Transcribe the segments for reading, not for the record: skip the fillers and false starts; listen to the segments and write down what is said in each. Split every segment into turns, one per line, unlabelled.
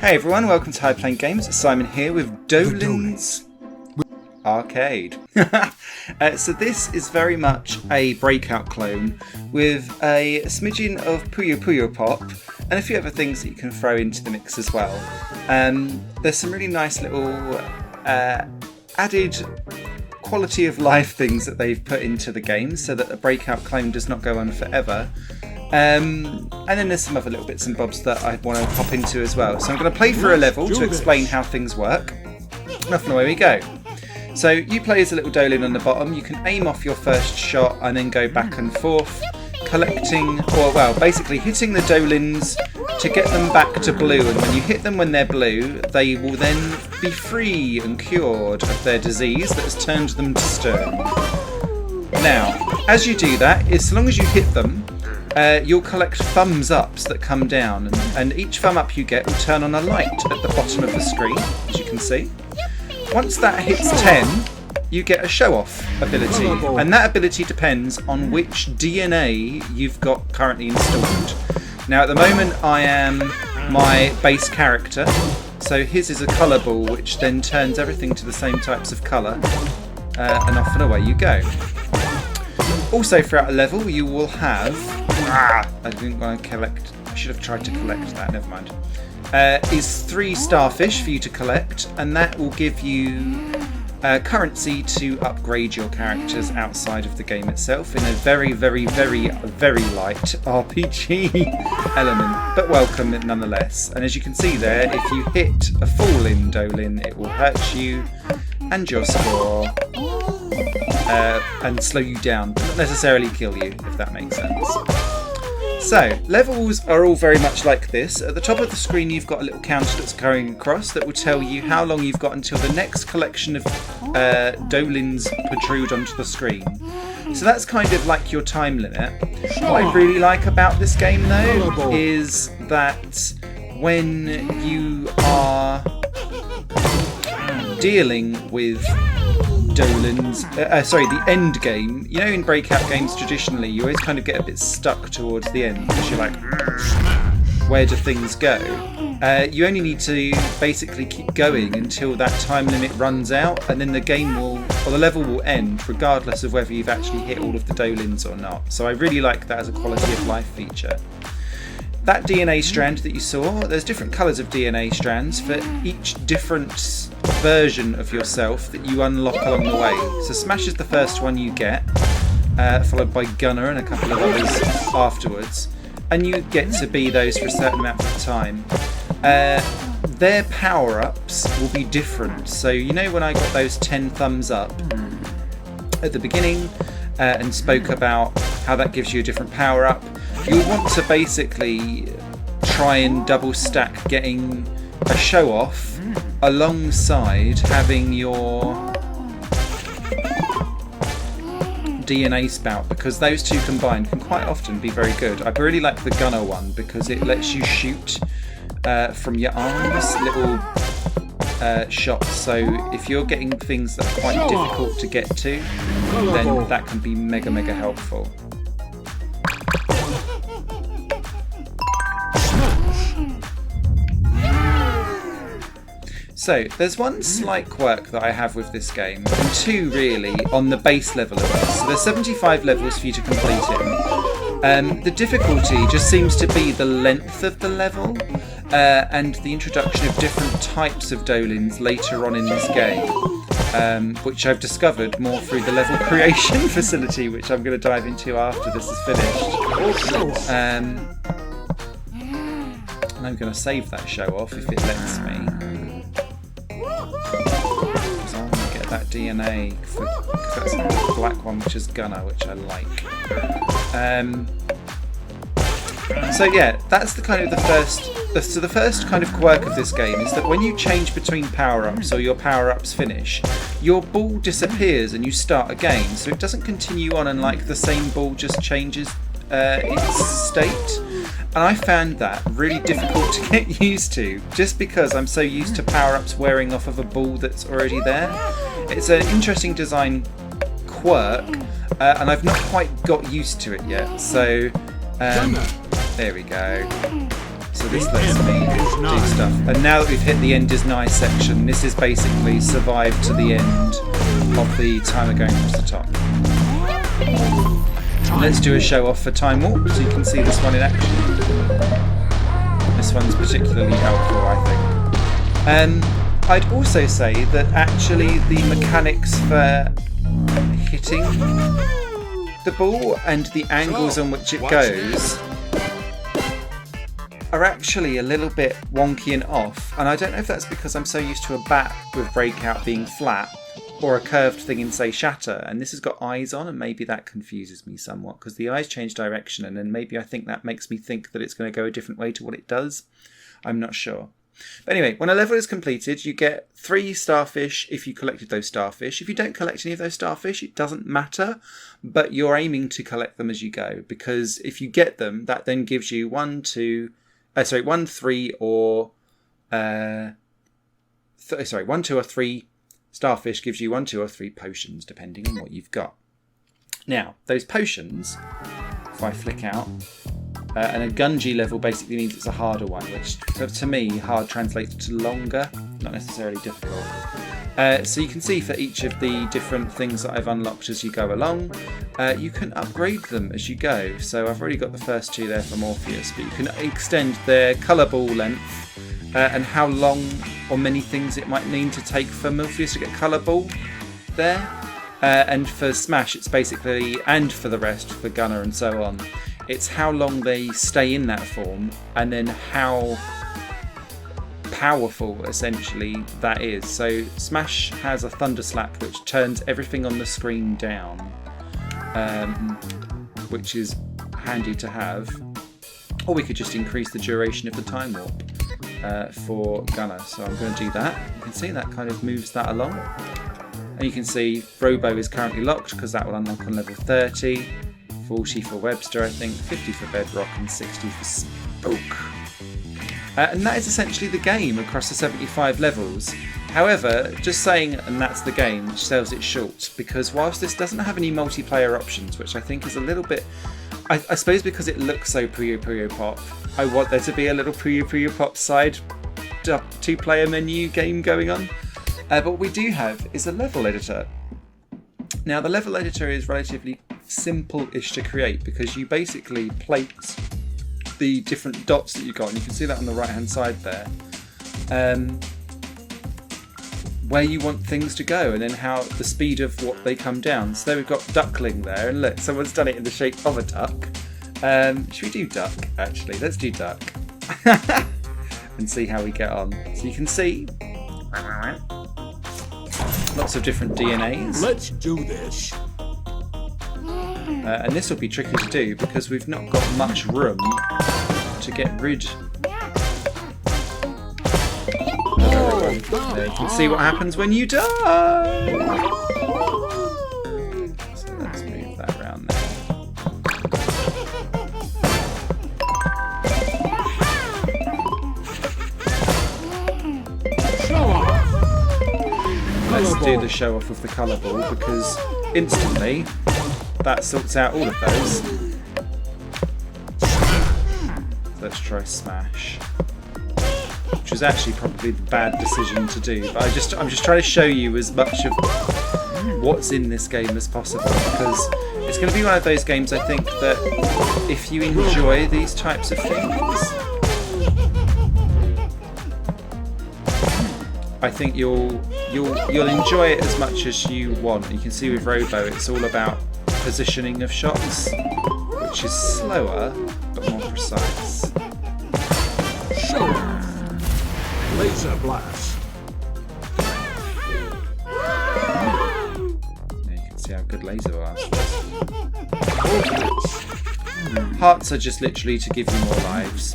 Hey everyone, welcome to High Playing Games. It's Simon here with Doughlings Arcade. So this is very much a Breakout clone with a smidgen of Puyo Puyo pop and a few other things that you can throw into the mix as well. There's some really nice little added quality of life things that they've put into the game so that the Breakout clone does not go on forever. And then there's some other little bits and bobs that I want to pop into as well. So I'm going to play through a level to explain how things work. And off and away we go. So you play as a little Doughlin on the bottom. You can aim off your first shot and then go back and forth, collecting, or well, basically hitting the Doughlins to get them back to blue. And when you hit them when they're blue, they will then be free and cured of their disease that has turned them to stone. Now, as you do that, as long as you hit them, you'll collect thumbs ups that come down, and each thumb up you get will turn on a light at the bottom of the screen, as you can see. Once that hits 10, you get a show off ability, and that ability depends on which DNA you've got currently installed. Now at the moment I am my base character, so his is a colour ball which then turns everything to the same types of colour, and off and away you go. Also throughout a level you will have, I didn't want to collect, I should have tried to collect that, never mind, is 3 starfish for you to collect, and that will give you currency to upgrade your characters outside of the game itself in a very, very, very, very light RPG element, but welcome nonetheless. And as you can see there, if you hit a falling Doughlin, it will hurt you and your score. And slow you down, but not necessarily kill you, if that makes sense. So, levels are all very much like this. At the top of the screen you've got a little counter that's going across that will tell you how long you've got until the next collection of Doughlins protrude onto the screen. So that's kind of like your time limit. What I really like about this game though is that when you are dealing with Doughlins, the end game, you know, in Breakout games traditionally you always kind of get a bit stuck towards the end because you're like, where do things go? You only need to basically keep going until that time limit runs out, and then the game will, or the level will end regardless of whether you've actually hit all of the Doughlins or not. So I really like that as a quality of life feature. That DNA strand that you saw, there's different colours of DNA strands for each different version of yourself that you unlock along the way. So Smash is the first one you get, followed by Gunner and a couple of others afterwards, and you get to be those for a certain amount of time. Their power-ups will be different. So you know when I got those 10 thumbs up at the beginning and spoke about how that gives you a different power-up, you'll want to basically try and double stack getting a show off alongside having your DNA spout, because those two combined can quite often be very good. I really like the Gunner one because it lets you shoot from your arms, little shots, so if you're getting things that are quite difficult to get to, then that can be mega helpful. So, there's one slight quirk that I have with this game, and 2 really, on the base level of this. So there's 75 levels for you to complete it. The difficulty just seems to be the length of the level, and the introduction of different types of Doughlins later on in this game, which I've discovered more through the level creation facility, which I'm going to dive into after this is finished. And I'm going to save that show off if it lets me. Because I want to get that DNA, because that's the black one, which is Gunner, which I like. So yeah, that's the kind of the first kind of quirk of this game is that when you change between power-ups or your power-ups finish, your ball disappears and you start again. So it doesn't continue on and like the same ball just changes its state. And I found that really difficult to get used to, just because I'm so used to power-ups wearing off of a ball that's already there. It's an interesting design quirk, and I've not quite got used to it yet. So, there we go. So this lets me do stuff. And now that we've hit the end is nigh section, this is basically survive to the end of the timer going across the top. Let's do a show off for Time Warp so you can see this one in action. This one's particularly helpful, I think. I'd also say that actually the mechanics for hitting the ball and the angles on which it goes are actually a little bit wonky and off, and I don't know if that's because I'm so used to a bat with Breakout being flat or a curved thing in, say, Shatter, and this has got eyes on, and maybe that confuses me somewhat because the eyes change direction, and then maybe I think that makes me think that it's going to go a different way to what it does. I'm not sure. But anyway, when a level is completed, you get 3 starfish if you collected those starfish. If you don't collect any of those starfish, it doesn't matter, but you're aiming to collect them as you go, because if you get them, that then gives you 1, 3, or 1, 2, or 3 starfish gives you 1, 2, or 3 potions, depending on what you've got. Now, those potions, if I flick out, and a Gunji level basically means it's a harder one, which to me, hard translates to longer, not necessarily difficult. So you can see for each of the different things that I've unlocked as you go along, you can upgrade them as you go. So I've already got the first 2 there for Morpheus, but you can extend their colour ball length and how long or many things it might need to take for Morpheus to get colour ball there. And for Smash, it's basically, and for the rest, for Gunner and so on, it's how long they stay in that form and then how powerful essentially that is. So Smash has a Thunder Slap which turns everything on the screen down, which is handy to have. Or we could just increase the duration of the Time Warp for Gunner. So I'm going to do that. You can see that kind of moves that along. And you can see Robo is currently locked because that will unlock on level 30. 40 for Webster, I think, 50 for Bedrock, and 60 for Spook. And that is essentially the game across the 75 levels. However, just saying, and that's the game, sells it short, because whilst this doesn't have any multiplayer options, which I think is a little bit... I suppose because it looks so Puyo Puyo Pop, I want there to be a little Puyo Puyo Pop side 2-player menu game going on. But what we do have is a level editor. Now, the level editor is relatively simple-ish to create because you basically plate the different dots that you've got, and you can see that on the right-hand side there, where you want things to go, and then how the speed of what they come down. So we've got Duckling there, and look, someone's done it in the shape of a duck. Should we do duck, actually? Let's do duck. And see how we get on. So you can see lots of different DNAs.
Let's do this.
And this will be tricky to do because we've not got much room to get rid of everyone. There, you can see what happens when you die. So let's move that around there. Let's do the show off of the colour ball because instantly that sorts out all of those. So let's try Smash, which was actually probably the bad decision to do. But I'm just trying to show you as much of what's in this game as possible, because it's going to be one of those games, I think, that if you enjoy these types of things, I think you'll enjoy it as much as you want. You can see with Robo, it's all about positioning of shots, which is slower but more precise.
Laser blast.
There you can see how good laser blast is. Hearts are just literally to give you more lives.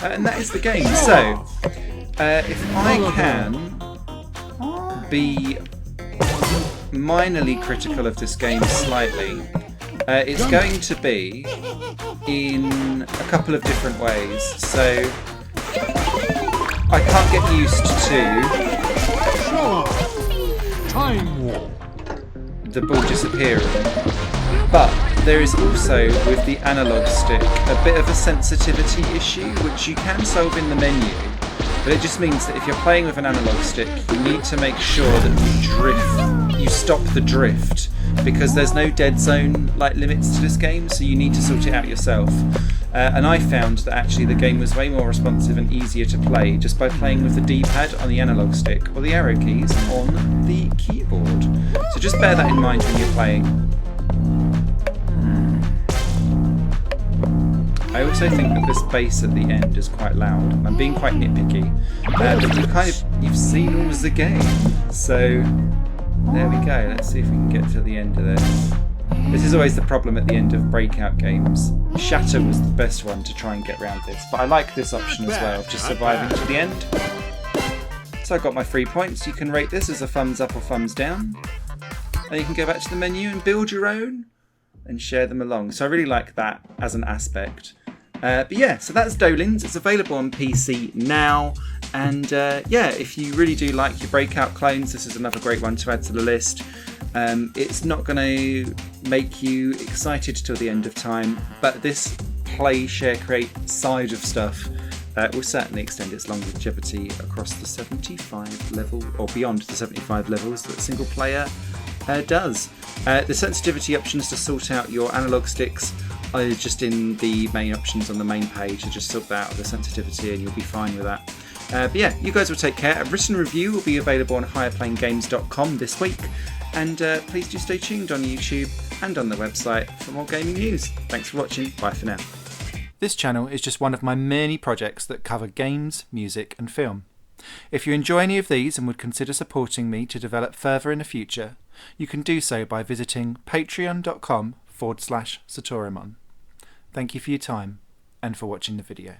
And that is the game. So, if I can be minorly critical of this game slightly, It's going to be in a couple of different ways. So I can't get used to
Time warp.
the ball disappearing, but there is also, with the analog stick, a bit of a sensitivity issue which you can solve in the menu, but it just means that if you're playing with an analog stick you need to make sure that you stop the drift, because there's no dead zone like limits to this game, so you need to sort it out yourself. And I found that actually the game was way more responsive and easier to play just by playing with the D-pad on the analog stick or the arrow keys on the keyboard. So just bear that in mind when you're playing. I also think that this bass at the end is quite loud. I'm being quite nitpicky, but you've seen all the game, so there we go. Let's see if we can get to the end of this. This is always the problem at the end of Breakout games. Shatter was the best one to try and get around this, but I like this option as well, of just surviving to the end. So I got my 3 points. You can rate this as a thumbs up or thumbs down. And you can go back to the menu and build your own and share them along. So I really like that as an aspect. But yeah, so that's Doughlings. It's available on PC now. And yeah, if you really do like your Breakout clones, this is another great one to add to the list. It's not going to make you excited till the end of time, but this play, share, create side of stuff will certainly extend its longevity across the 75 level, or beyond the 75 levels that single player does. The sensitivity options to sort out your analog sticks are just in the main options on the main page. So just sort that out, the sensitivity, and you'll be fine with that. But yeah, you guys will take care. A written review will be available on higherplayinggames.com this week. And please do stay tuned on YouTube and on the website for more gaming news. Thanks for watching. Bye for now. This channel is just one of my many projects that cover games, music and film. If you enjoy any of these and would consider supporting me to develop further in the future, you can do so by visiting patreon.com/Satorimon. Thank you for your time and for watching the video.